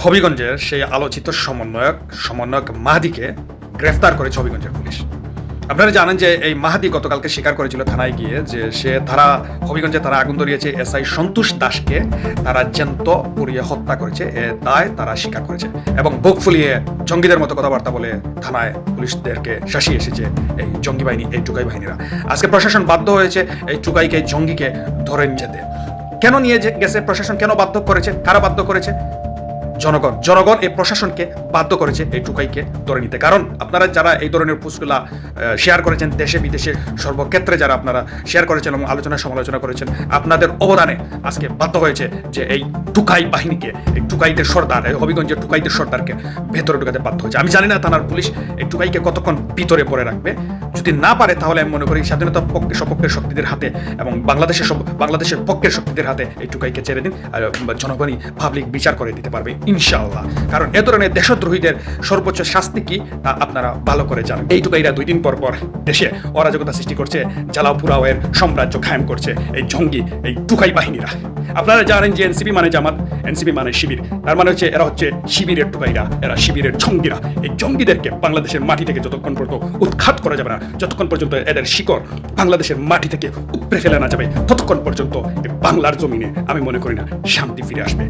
হবিগঞ্জের সেই আলোচিত সমন্বয়ক মাহাদিকে গ্রেফতার করেছে হবিগঞ্জের পুলিশ। আপনারা জানেন যে এই মাহাদি গতকালকে স্বীকার করেছিল থানায় গিয়ে যে হবিগঞ্জে তারা আগুন ধরিয়েছে এসআই সন্তোষ দাসকে তারা জ্যান্ত পুড়িয়ে হত্যা করেছে, তাই তারা স্বীকার করেছে এবং বুক ফুলিয়ে জঙ্গিদের মতো কথাবার্তা বলে থানায় পুলিশদেরকে শাসিয়ে এসেছে এই জঙ্গি বাহিনী, এই টুকাই বাহিনীরা। আজকে প্রশাসন বাধ্য হয়েছে এই টুকাইকে, জঙ্গিকে ধরে নিয়ে যেতে। কেন নিয়ে গেছে প্রশাসন? কেন বাধ্য করেছে? কারা বাধ্য করেছে? জনগণ এই প্রশাসনকে বাধ্য করেছে এই টুকাইকে ধরে নিতে। কারণ আপনারা যারা এই ধরনের পোস্টগুলা শেয়ার করেছেন, দেশে বিদেশে সর্বক্ষেত্রে যারা আপনারা শেয়ার করেছেন এবং আলোচনা সমালোচনা করেছেন, আপনাদের অবদানে আজকে বাধ্য হয়েছে যে এই টুকাই বাহিনীকে, এই টুকাইদের সর্দার, এই হবিগঞ্জের টুকাইদের সর্দারকে ভেতরে ঢুকাতে বাধ্য হয়েছে। আমি জানি না থানার পুলিশ এই টুকাইকে কতক্ষণ ভিতরে পড়ে রাখবে। যদি না পারে তাহলে আমি মনে করি স্বাধীনতার পক্ষে সপক্ষের শক্তিদের হাতে এবং বাংলাদেশের পক্ষের শক্তিদের হাতে এই টুকাইকে ছেড়ে দিন, আর জনগণই পাবলিক বিচার করে দিতে পারবে ইনশাআল্লাহ। কারণ এ ধরনের দেশদ্রোহীদের সর্বোচ্চ শাস্তি কি তা আপনারা ভালো করে জানেন। এই টুকাইরা 2 দিন পর দেশে অরাজকতা সৃষ্টি করছে, জ্বালাও পুরাওয়ের সাম্রাজ্য কায়েম করছে এই জঙ্গি, এই টুকাই বাহিনীরা। আপনারা জানেন যে এনসিপি মানে জামাত, এনসিপি মানে শিবির, তার মানে হচ্ছে এরা হচ্ছে শিবিরের টুকাইরা, এরা শিবিরের জঙ্গিরা। এই জঙ্গিদেরকে বাংলাদেশের মাটি থেকে যতক্ষণ পর্যন্ত উৎখাত করা যাবে না, যতক্ষণ পর্যন্ত এদের শিকড় বাংলাদেশের মাটি থেকে উপড়ে ফেলে না যাবে, ততক্ষণ পর্যন্ত বাংলার জমিনে আমি মনে করি না শান্তি ফিরে আসবে।